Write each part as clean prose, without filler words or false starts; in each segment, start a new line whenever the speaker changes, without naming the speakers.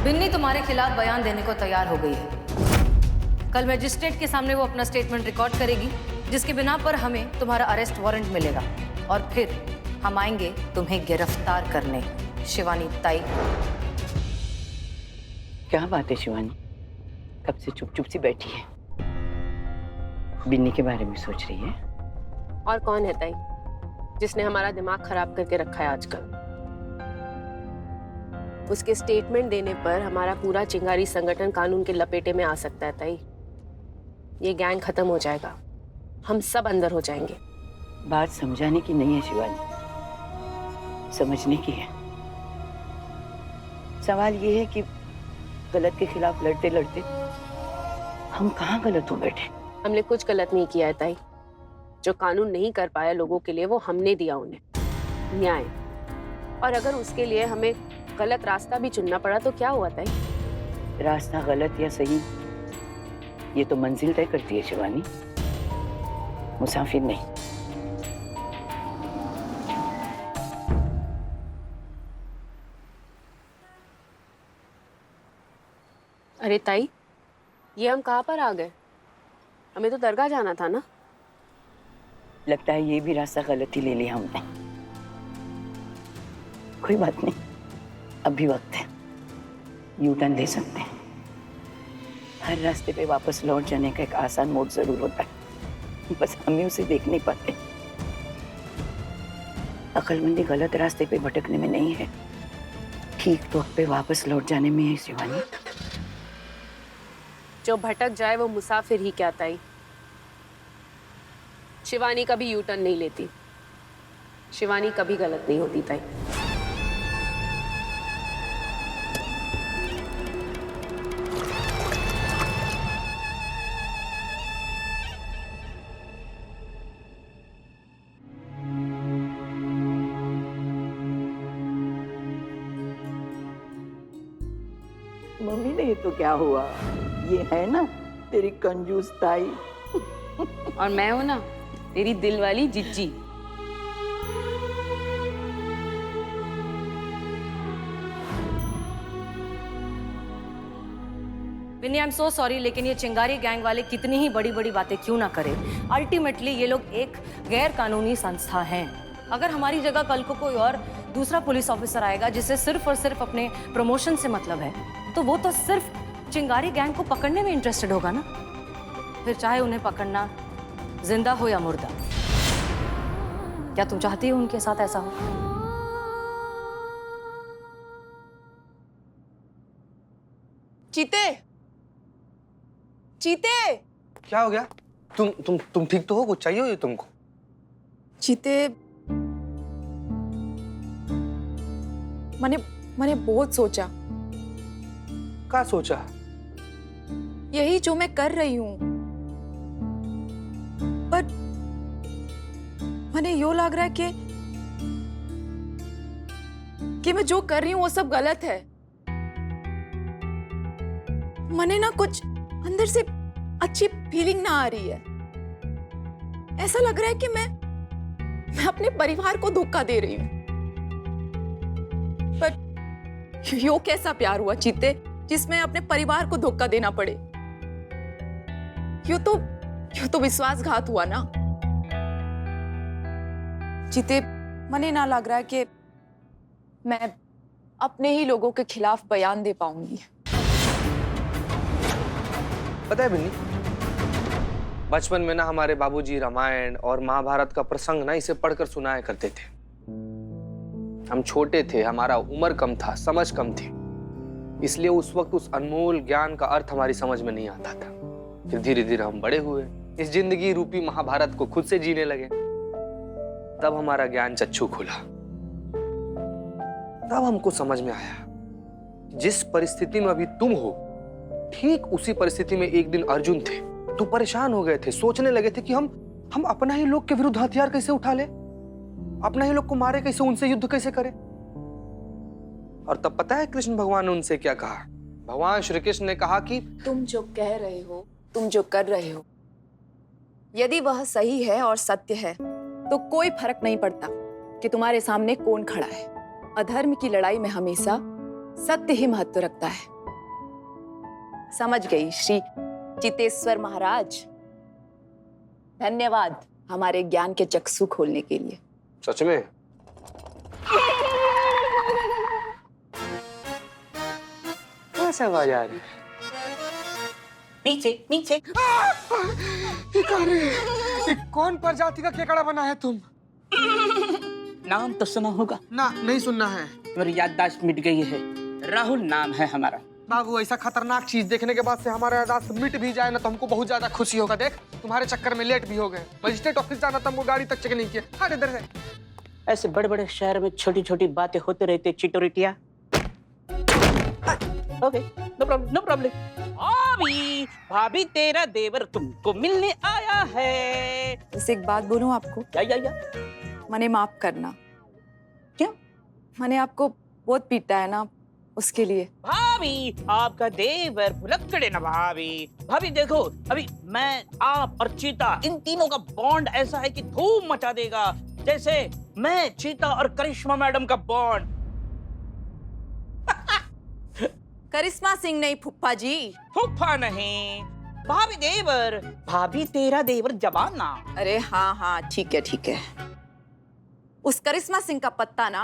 बिन्नी तुम्हारे खिलाफ बयान देने को तैयार हो गई है। कल मजिस्ट्रेट के सामने वो अपना स्टेटमेंट रिकॉर्ड करेगी, जिसके बिना पर हमें तुम्हारा अरेस्ट वारंट मिलेगा और फिर हम आएंगे तुम्हें गिरफ्तार करने। शिवानी ताई।
क्या बात है शिवानी, कब से चुप चुप सी बैठी है? बिन्नी के बारे में सोच रही है?
और कौन है ताई जिसने हमारा दिमाग खराब करके रखा है आजकल? उसके स्टेटमेंट देने पर हमारा पूरा चिंगारी संगठन कानून के लपेटे में आ सकता है ताई। ये गैंग खत्म हो जाएगा, हम सब अंदर हो जाएंगे।
बात समझाने की नहीं है शिवानी, समझने की है। सवाल ये है कि गलत के खिलाफ लड़ते लड़ते हम कहाँ गलत हो बैठे।
हमने कुछ गलत नहीं किया है ताई। जो कानून नहीं कर पाया लोगों के लिए, वो हमने दिया उन्हें न्याय। और अगर उसके लिए हमें गलत रास्ता भी चुनना पड़ा तो क्या हुआ ताई?
रास्ता गलत या सही ये तो मंजिल तय करती है शिवानी, मुसाफिर नहीं।
अरे ताई, ये हम कहाँ पर आ गए? हमें तो दरगाह जाना था ना।
लगता है ये भी रास्ता गलत ही ले लिया हमने। कोई बात नहीं, अब भी वक्त है, यू टर्न ले सकते हैं। हर रास्ते पे वापस लौट जाने का एक आसान मोड़ जरूर होता है, बस हमें उसे देख नहीं पाते। अक्लमंदी गलत रास्ते पे भटकने में नहीं है, ठीक तो पे वापस लौट जाने में है शिवानी।
जो भटक जाए वो मुसाफिर ही क्या ताई। शिवानी कभी यू टर्न नहीं लेती, शिवानी कभी गलत नहीं होती ताई।
मम्मी ने ये तो क्या हुआ, ये है ना तेरी कंजूस ताई।
और मैं हूं ना तेरी दिल वाली जिज्जी।
Binni, I am so sorry, लेकिन ये चिंगारी गैंग वाले कितनी ही बड़ी बड़ी बातें क्यों ना करें, अल्टीमेटली ये लोग एक गैर कानूनी संस्था हैं। अगर हमारी जगह कल को कोई और दूसरा पुलिस ऑफिसर आएगा जिसे सिर्फ और सिर्फ अपने प्रमोशन से मतलब है, तो वो तो सिर्फ चिंगारी गैंग को पकड़ने में इंटरेस्टेड होगा ना। फिर चाहे उन्हें पकड़ना जिंदा हो या मुर्दा। क्या तुम चाहती हो उनके साथ ऐसा हो?
चीते, चीते।
क्या हो गया? तुम ठीक तो हो? कुछ चाहिए हो तुमको?
चीते, मैंने बहुत सोचा।
क्या सोचा?
यही जो मैं कर रही हूँ, पर मैंने यो लग रहा है कि मैं जो कर रही हूँ वो सब गलत है। मैंने ना कुछ अंदर से अच्छी फीलिंग ना आ रही है। ऐसा लग रहा है कि मैं अपने परिवार को धोखा दे रही हूँ। पर यो कैसा प्यार हुआ चीते, जिसमें अपने परिवार को धोखा देना पड़े? यो तो विश्वासघात हुआ ना। चीते, मने ना लग रहा है कि मैं अपने ही लोगों के खिलाफ बयान दे पाऊंगी।
पता है बिन्नी, बचपन में ना हमारे बाबूजी रामायण और महाभारत का प्रसंग ना इसे पढ़कर सुनाया करते थे। हम छोटे थे, हमारा उम्र कम था, समझ कम थी, इसलिए उस वक्त उस अनमोल ज्ञान का अर्थ हमारी समझ में नहीं आता था। फिर धीरे धीरे हम बड़े हुए, इस जिंदगी रूपी महाभारत को खुद से जीने लगे। तब हमारा ज्ञान चक्षु खुला। तब हमको समझ में आया, जिस परिस्थिति में अभी तुम हो, ठीक उसी परिस्थिति में एक दिन अर्जुन थे। तो परेशान हो गए थे, सोचने लगे थे कि हम अपना ही लोग के विरुद्ध हथियार कैसे उठा ले, अपना ही लोग को मारे कैसे, उनसे युद्ध कैसे करें। और तब पता है कृष्ण भगवान ने उनसे क्या कहा? भगवान श्री कृष्ण ने कहा कि
तुम जो कह रहे हो, तुम जो कर रहे हो, यदि वह सही है और सत्य है तो कोई फर्क नहीं पड़ता कि तुम्हारे सामने कौन खड़ा है। अधर्म की लड़ाई में हमेशा सत्य ही महत्व रखता है। समझ गई श्री चितेश्वर महाराज। धन्यवाद हमारे ज्ञान के चक्षु खोलने के लिए।
सच में? कैसे आवाज आ रही है?
नीचे नीचे।
कौन प्रजाति का केकड़ा बना है तुम?
नाम तो सुना होगा
ना, नहीं सुनना है।
मेरी याददाश्त मिट गई है। राहुल नाम है हमारा।
बाबू, ऐसा खतरनाक चीज देखने के बाद से हमारा याददाश्त मिट भी जाए ना तो हमको बहुत ज्यादा खुशी होगा। देख, तुम्हारे चक्कर में लेट भी हो गए। मजिस्ट्रेट ऑफिस जाना था, हमको गाड़ी तक चेक नहीं किया। हट इधर से।
ऐसे बड़े बड़े शहर में छोटी छोटी बातें होते रहते चिटोरिटिया। Okay, no problem no problem. भाभी भाभी तेरा देवर तुमको मिलने आया है।
बस एक बात बोलूं आपको,
या
मने माफ करना।
क्यों?
मैंने आपको बहुत पीटा है ना, उसके लिए।
भाभी आपका देवर भुलक्कड़े ना भाभी। भाभी देखो, अभी मैं, आप और चीता, इन तीनों का बॉन्ड ऐसा है कि धूम मचा देगा। जैसे मैं, चीता और करिश्मा मैडम का बॉन्ड।
करिश्मा सिंह नहीं फुप्पा जी।
फूफा नहीं, भाभी देवर। भाभी तेरा देवर जवान ना।
अरे हाँ हाँ, ठीक है ठीक है। उस करिश्मा सिंह का पत्ता ना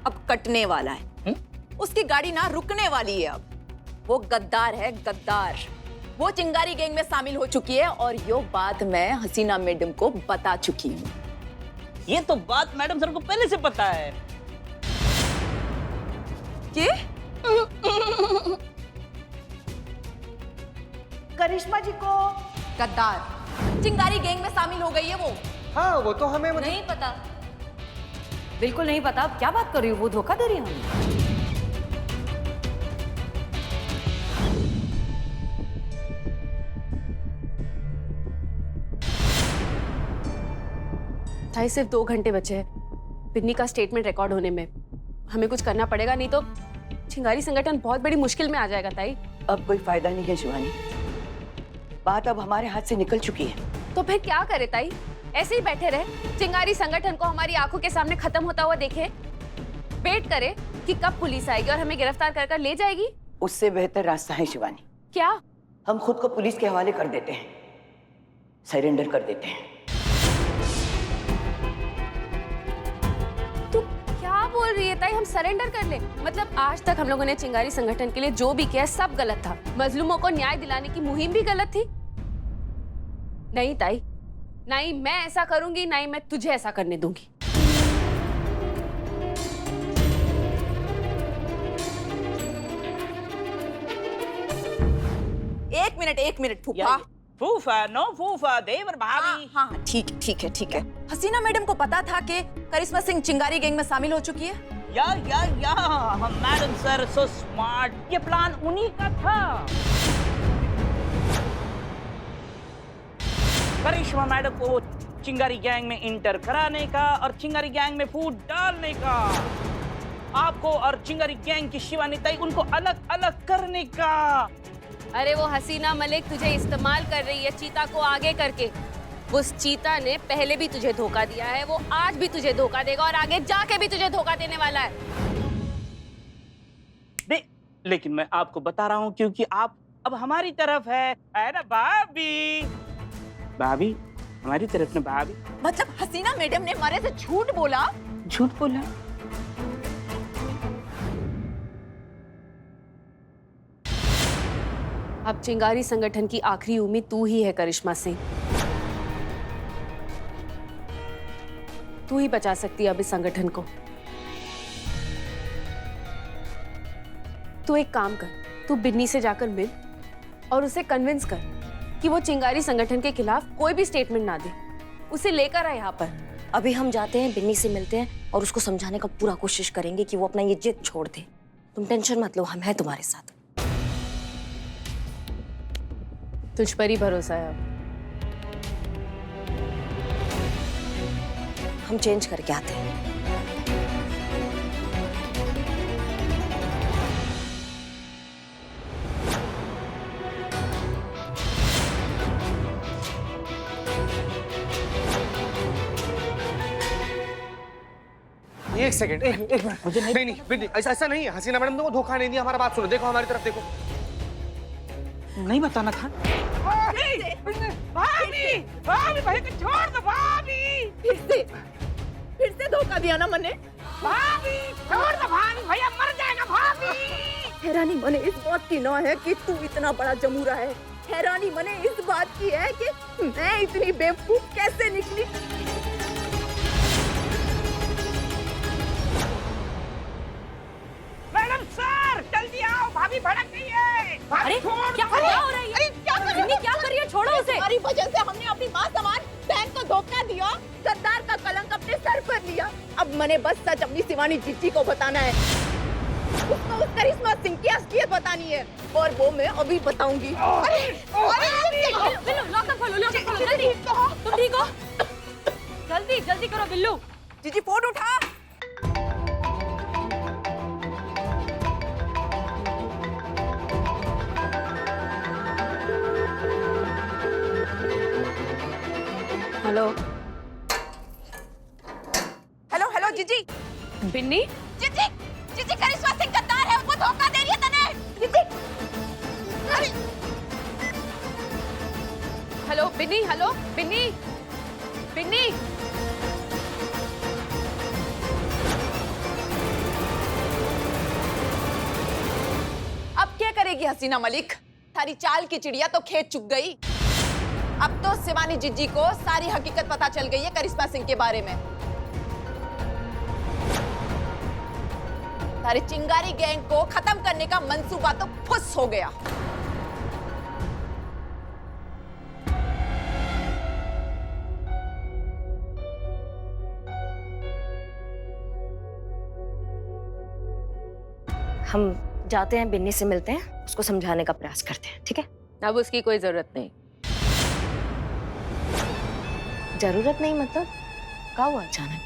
अब कटने वाला है। उसकी गाड़ी ना रुकने वाली है अब। वो गद्दार है, गद्दार। वो चिंगारी गैंग में शामिल हो चुकी है और यो बात मैं हसीना मैडम को बता चुकी हूँ।
ये तो बात मैडम सर को पहले से पता है।
कि
करिश्मा जी को
गद्दार चिंगारी गैंग में शामिल हो गई है वो।
हाँ, वो तो हमें
नहीं पता, बिल्कुल नहीं पता। आप क्या बात कर रही हो? वो धोखा दे रही है हमें।
ताई सिर्फ 2 घंटे बचे हैं बिन्नी का स्टेटमेंट रिकॉर्ड होने में। हमें कुछ करना पड़ेगा, नहीं तो चिंगारी संगठन बहुत बड़ी मुश्किल में आ जाएगा ताई।
अब कोई फायदा नहीं है शिवानी, बात अब हमारे हाथ से निकल चुकी है।
तो फिर क्या करे ताई? ऐसे ही बैठे रहे, चिंगारी संगठन को हमारी आंखों के सामने खत्म होता हुआ देखे, वेट करे कि कब पुलिस आएगी और हमें गिरफ्तार कर कर ले जाएगी?
उससे बेहतर रास्ता है शिवानी।
क्या?
हम खुद को पुलिस के हवाले कर देते हैं, सरेंडर कर देते हैं।
तू क्या बोल रही है ताई? हम सरेंडर कर ले? मतलब आज तक हम लोगों ने चिंगारी संगठन के लिए जो भी किया सब गलत था। मजलूमों को न्याय दिलाने की मुहिम भी गलत थी। नहीं ताई, नहीं मैं ऐसा करूंगी, नहीं मैं तुझे ऐसा करने दूंगी।
एक मिनट फूफा।
फूफा नो फूफा, देवर भाभी।
हाँ हाँ, ठीक है ठीक है। हसीना मैडम को पता था कि करिश्मा सिंह चिंगारी गैंग में शामिल हो चुकी है।
या हम मैडम सर सो स्मार्ट। ये प्लान उन्हीं का था। करिश्मा मैडम को चिंगारी गैंग में इंटर कराने का और चिंगारी गैंग में फूट डालने का। आपको और चिंगारी गैंग की शिवानी ताई, उनको अलग अलग करने का।
अरे वो हसीना मलिक तुझे इस्तेमाल कर रही है चीता को आगे करके। उस चीता ने पहले भी तुझे धोखा दिया है, वो आज भी तुझे धोखा देगा और आगे जाके भी तुझे धोखा देने वाला है।
लेकिन मैं आपको बता रहा हूँ क्योंकि आप अब हमारी तरफ है ना भाभी। भाभी हमारी तरफ ना भाभी।
मतलब हसीना मैडम ने हमारे से झूठ बोला?
झूठ बोला?
अब चिंगारी संगठन की आखिरी उम्मीद तू ही है करिश्मा सिंह। तू ही बचा सकती है अब इस संगठन को। तू एक काम कर, तू बिन्नी से जाकर मिल और उसे कन्विंस कर कि वो चिंगारी संगठन के खिलाफ कोई भी स्टेटमेंट ना दे। उसे लेकर आ यहाँ पर।
अभी हम जाते हैं, बिन्नी से मिलते हैं और उसको समझाने का पूरा कोशिश करेंगे कि वो अपना ये जिद छोड़ दे। तुम टेंशन मत लो, हम हैं तुम्हारे साथ।
तुझ पर ही भरोसा है अब।
हम चेंज करके आते हैं।
एक सेकंड, एक मिनट। मुझे नहीं, ऐसा नहीं है। हसीना मैडम ने वो धोखा नहीं दिया। हमारा बात सुनो, देखो हमारी तरफ देखो।
नहीं बताना था। भाभी, भाभी, भाभी, भाई को छोड़ दो भाभी।
फिर से धोखा दिया ना मैंने।
भाभी, छोड़ दो भाभी, भैया मर जाएगा भाभी।
हैरानी मने इस बात की ना है कि तू इतना बड़ा जमूरा है, हैरानी मने इस बात की है कि मैं इतनी बेवकूफ कैसे निकली।
मैडम सर, जल्दी आओ, भाभी भड़क गई है। भाभी,
अरे
छोड़
क्या
दो।
हो रहा है?
अरे क्या कर
बिन्नी, क्या कर रही है? छोड़ो उसे।
तुम्हारी वजह से हमने अपनी माँ समान बहन को धोखा दिया, गद्दार का कलंक अपने सर पर लिया। अब मैंने बस सच अपनी शिवानी जीजी को बताना है, उसको उस करिश्मा सिंह की असलियत बतानी है, और वो मैं अभी बताऊंगी।
बिल्लू, लॉकअप खोलो, जल्दी। तुम ठीक हो? जल्दी जल्दी करो बिल्लू।
जीजी फोन उठा।
हेलो
हेलो हेलो जीजी।
बिन्नी,
जीजी जीजी करिश्मा सिंह गद्दार है, वो धोखा दे रही है तने। जीजी अरे
हेलो बिन्नी, हेलो बिन्नी, बिन्नी।
अब क्या करेगी हसीना मलिक? थारी चाल की चिड़िया तो खेत चुग गई। अब तो शिवानी जीजी को सारी हकीकत पता चल गई है करिश्मा सिंह के बारे में। सारी चिंगारी गैंग को खत्म करने का मंसूबा तो फुस हो गया।
हम जाते हैं, बिन्नी से मिलते हैं, उसको समझाने का प्रयास करते हैं, ठीक है?
अब उसकी कोई जरूरत नहीं।
जरूरत नहीं मतलब? क्या हुआ अचानक?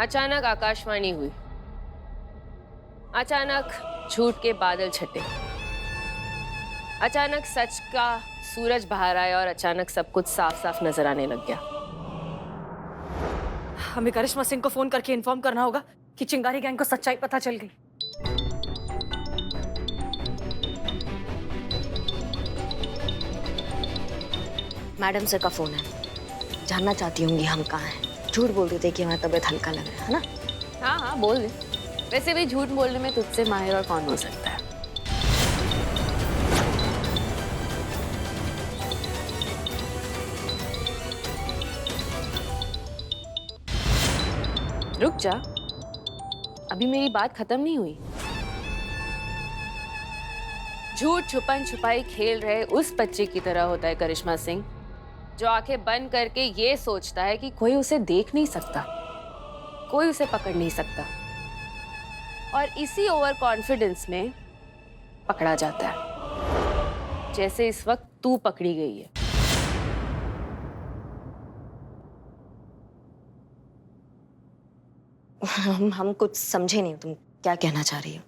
अचानक आकाशवाणी हुई, अचानक झूठ के बादल छटे, अचानक सच का सूरज बाहर आया और अचानक सब कुछ साफ साफ नजर आने लग गया।
हमें करिश्मा सिंह को फोन करके इन्फॉर्म करना होगा कि चिंगारी गैंग को सच्चाई पता चल गई। मैडम सर का फोन है, जानना चाहती होंगी हम कहाँ हैं। झूठ बोल रहे थे कि हमारा तबीयत हल्का लग रहा है ना?
हाँ हाँ बोल दे। वैसे भी झूठ बोलने में तुझसे माहिर और कौन हो सकता है। रुक जा, अभी मेरी बात खत्म नहीं हुई। झूठ छुपन छुपाई खेल रहे उस बच्चे की तरह होता है करिश्मा सिंह, जो आंखें बंद करके ये सोचता है कि कोई उसे देख नहीं सकता, कोई उसे पकड़ नहीं सकता, और इसी ओवर कॉन्फिडेंस में पकड़ा जाता है, जैसे इस वक्त तू पकड़ी गई है।
हम कुछ समझे नहीं, तुम क्या कहना चाह रही हो?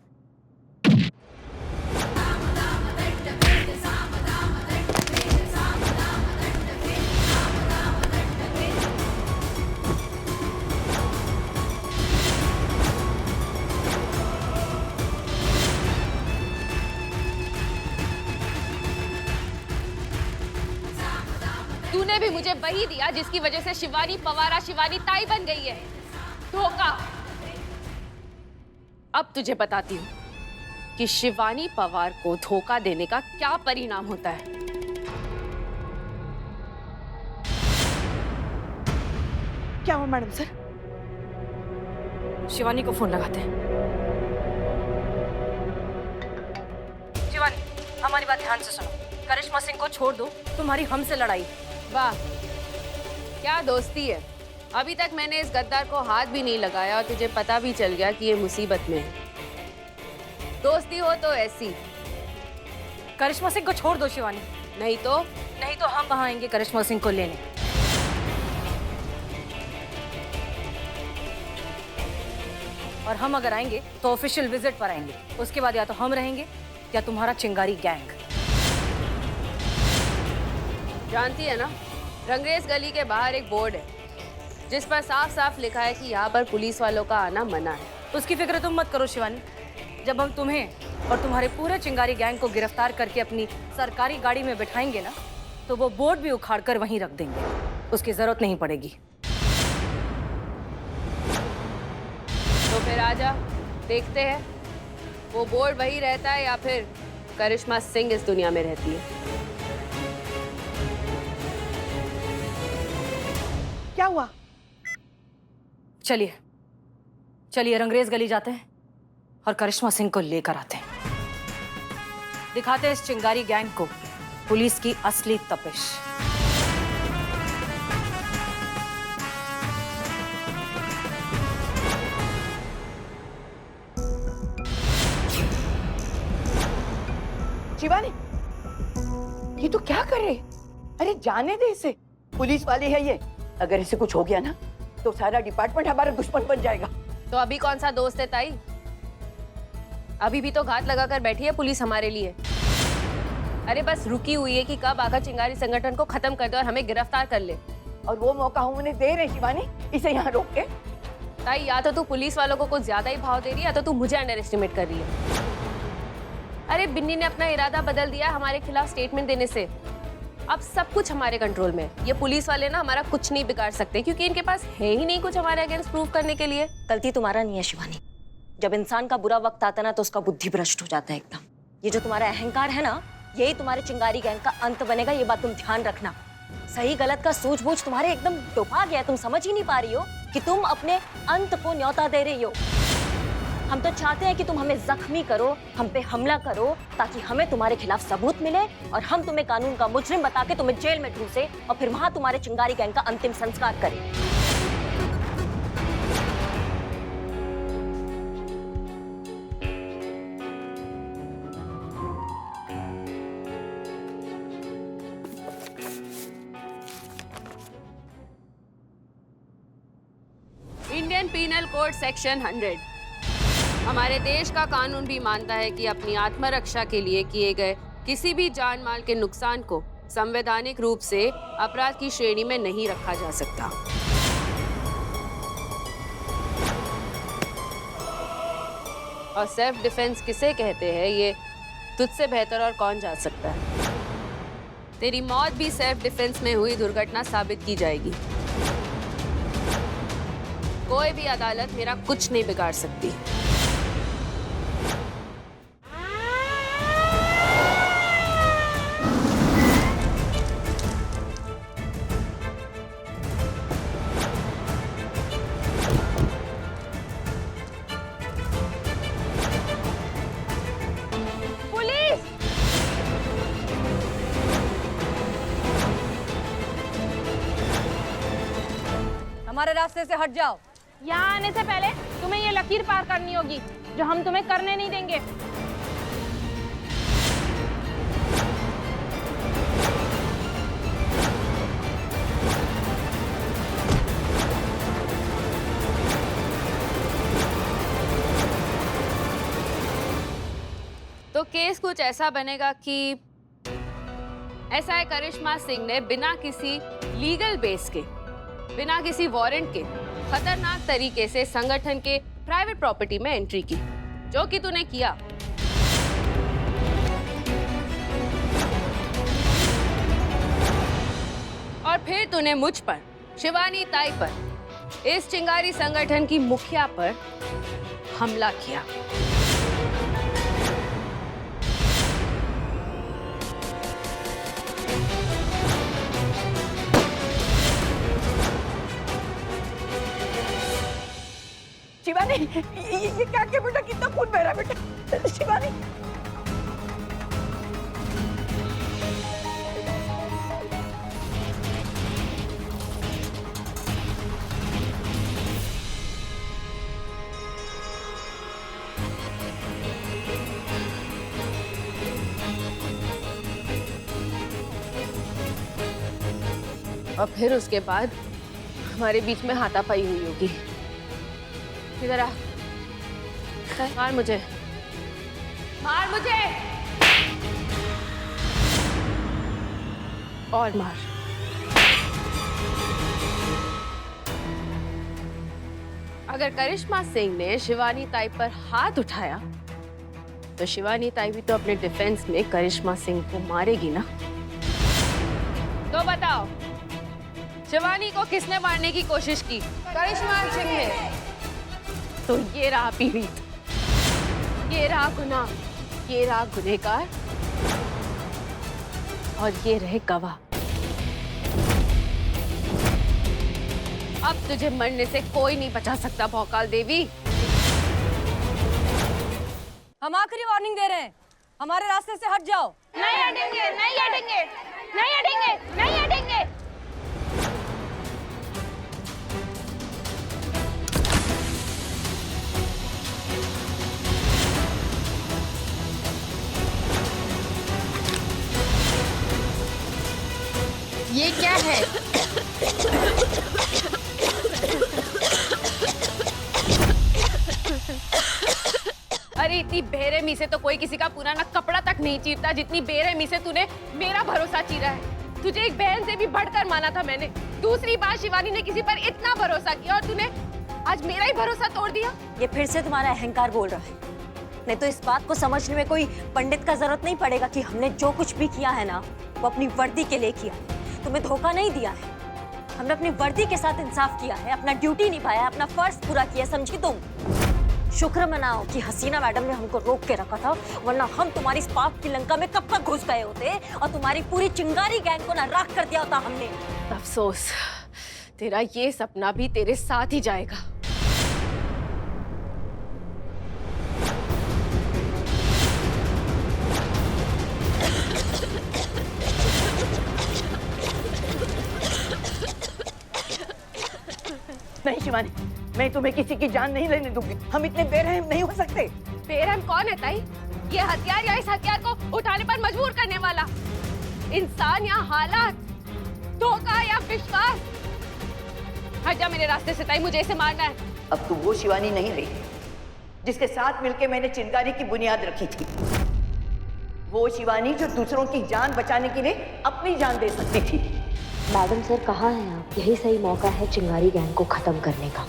तूने भी मुझे वही दिया जिसकी वजह से शिवानी पवारा शिवानी ताई बन गई है, धोखा। अब तुझे बताती हूँ कि शिवानी पवार को धोखा देने का क्या परिणाम होता है।
क्या हुआ मैडम सर?
शिवानी को फोन लगाते हैं। शिवानी, हमारी बात ध्यान से सुनो। करिश्मा सिंह को छोड़ दो, तुम्हारी हमसे लड़ाई।
वाह, क्या दोस्ती है। अभी तक मैंने इस गद्दार को हाथ भी नहीं लगाया और तुझे पता भी चल गया कि ये मुसीबत में है। दोस्ती हो तो ऐसी।
करिश्मा सिंह को छोड़ दो शिवानी,
नहीं तो
हम वहां आएंगे करिश्मा सिंह को लेने। और हम अगर आएंगे तो ऑफिशियल विजिट पर आएंगे। उसके बाद या तो हम रहेंगे या तुम्हारा चिंगारी गैंग।
जानती है ना, रंगरेज गली के बाहर एक बोर्ड है जिस पर साफ साफ लिखा है कि यहाँ पर पुलिस वालों का आना मना है।
उसकी फिक्र तुम मत करो शिवानी। जब हम तुम्हें और तुम्हारे पूरे चिंगारी गैंग को गिरफ्तार करके अपनी सरकारी गाड़ी में बिठाएंगे ना, तो वो बोर्ड भी उखाड़ कर वहीं रख देंगे, उसकी जरूरत नहीं पड़ेगी।
तो फिर आजा, देखते हैं वो बोर्ड वही रहता है या फिर करिश्मा सिंह इस दुनिया में रहती है।
क्या हुआ?
चलिए चलिए, रंगरेज गली जाते हैं और करिश्मा सिंह को लेकर आते हैं। दिखाते हैं इस चिंगारी गैंग को पुलिस की असली तपिश।
शिवानी, ये तो क्या कर रहे? अरे जाने दे इसे, पुलिस वाले है ये। अगर इसे कुछ हो गया ना तो सारा डिपार्टमेंट हमारा दुश्मन बन जाएगा।
तो अभी कौन सा दोस्त है ताई? अभी भी तो घात लगाकर बैठी है पुलिस हमारे लिए। अरे बस रुकी हुई है कि कब आकर चिंगारी संगठन को खत्म कर दे और हमें गिरफ्तार कर ले।
और वो मौका हम उन्हें दे रहे शिवानी, इसे यहाँ रोक के।
ताई या तो तू पुलिस वालों को कुछ ज्यादा ही भाव दे रही है या तो तू मुझे अंडर एस्टिमेट कर रही है। अरे बिन्नी ने अपना इरादा बदल दिया हमारे खिलाफ स्टेटमेंट देने से। अब सब कुछ हमारे कंट्रोल में। ये पुलिस वाले ना हमारा कुछ नहीं बिगाड़ सकते क्योंकि इनके पास है ही नहीं कुछ हमारे अगेंस्ट प्रूव करने के लिए।
गलती तुम्हारा नहीं है शिवानी। जब इंसान का बुरा वक्त आता है ना तो उसका बुद्धि भ्रष्ट हो जाता है एकदम। ये जो तुम्हारा अहंकार है ना, यही तुम्हारे चिंगारी गैंग का अंत बनेगा, ये बात तुम ध्यान रखना। सही गलत का सूझबूझ तुम्हारे एकदम डुबा गया है। तुम समझ ही नहीं पा रही हो कि तुम अपने अंत को न्योता दे रही हो। हम तो चाहते हैं कि तुम हमें जख्मी करो, हम पे हमला करो, ताकि हमें तुम्हारे खिलाफ सबूत मिले और हम तुम्हें कानून का मुजरिम बता के तुम्हें जेल में ठूसे और फिर वहां तुम्हारे चिंगारी गैंग का अंतिम संस्कार करें।
इंडियन पीनल कोड सेक्शन 100 हमारे देश का कानून भी मानता है कि अपनी आत्मरक्षा के लिए किए गए किसी भी जान माल के नुकसान को संवैधानिक रूप से अपराध की श्रेणी में नहीं रखा जा सकता। और सेल्फ डिफेंस किसे कहते हैं ये तुझसे बेहतर और कौन जान सकता है। तेरी मौत भी सेल्फ डिफेंस में हुई दुर्घटना साबित की जाएगी। कोई भी अदालत मेरा कुछ नहीं बिगाड़ सकती।
हमारे रास्ते से हट जाओ।
यहाँ आने से पहले तुम्हें ये लकीर पार करनी होगी जो हम तुम्हें करने नहीं देंगे।
तो केस कुछ ऐसा बनेगा कि ऐसा है करिश्मा सिंह ने बिना किसी लीगल बेस के, बिना किसी वारंट के खतरनाक तरीके से संगठन के प्राइवेट प्रॉपर्टी में एंट्री की, जो कि तूने किया। और फिर तूने मुझ पर, शिवानी ताई पर, इस चिंगारी संगठन की मुखिया पर हमला किया।
शिवानी, ये क्या किया बेटा? कितना खून बह रहा है बेटा? शिवानी,
और फिर उसके बाद हमारे बीच में हाथापाई हुई होगी। इधर आ, मार मुझे, मार मुझे, और मार। अगर करिश्मा सिंह ने शिवानी ताई पर हाथ उठाया तो शिवानी ताई भी तो अपने डिफेंस में करिश्मा सिंह को मारेगी ना। तो बताओ, शिवानी को किसने मारने की कोशिश की? करिश्मा सिंह ने। तो ये रहा पीड़ित, ये रहा गुनाह, ये रहा गुनहगार और ये रहे गवाह। अब तुझे मरने से कोई नहीं बचा सकता भौकाल देवी।
हम आखिरी वार्निंग दे रहे हैं, हमारे रास्ते से हट जाओ।
नहीं हटेंगे, नहीं हटेंगे, नहीं हटेंगे, नहीं हटेंगे।
ये क्या है? अरे इतनी बेरहमी से तो कोई किसी का पुराना कपड़ा तक नहीं चीरता जितनी बेरहमी से तूने मेरा भरोसा चीरा है। तुझे एक बहन से भी बढ़कर माना था मैंने। दूसरी बार शिवानी ने किसी पर इतना भरोसा किया और तूने आज मेरा ही भरोसा तोड़ दिया।
ये फिर से तुम्हारा अहंकार बोल रहा है। नहीं तो इस बात को समझने में कोई पंडित का जरूरत नहीं पड़ेगा कि हमने जो कुछ भी किया है ना, वो अपनी वर्दी के लिए किया है। तुम्हें धोखा नहीं दिया है, हमने अपनी वर्दी के साथ इंसाफ किया है, अपना ड्यूटी निभाया, अपना फर्ज पूरा किया। समझी तुम? शुक्र मनाओ कि हसीना मैडम ने हमको रोक के रखा था, वरना हम तुम्हारी इस पाप की लंका में कब तक घुस गए होते और तुम्हारी पूरी चिंगारी गैंग को ना राख कर दिया होता हमने।
अफसोस, तेरा ये सपना भी तेरे साथ ही जाएगा।
नहीं शिवानी, मैं तुम्हें किसी की जान नहीं लेने दूंगी। हम इतने बेरहम नहीं हो सकते।
बेरहम कौन है ताई? ये हथियार या इस हथियार को उठाने पर मजबूर करने वाला? इंसान या हालात? धोखा या विश्वास? हट जा मेरे रास्ते से ताई, मुझे इसे मारना है।
अब तू वो शिवानी नहीं रही जिसके साथ मिलके मैंने चिंगारी की बुनियाद रखी थी। वो शिवानी जो दूसरों की जान बचाने के लिए अपनी जान दे सकती थी।
मैडम सर, कहाँ हैं आप? यही सही मौका है चिंगारी गैंग को खत्म करने का।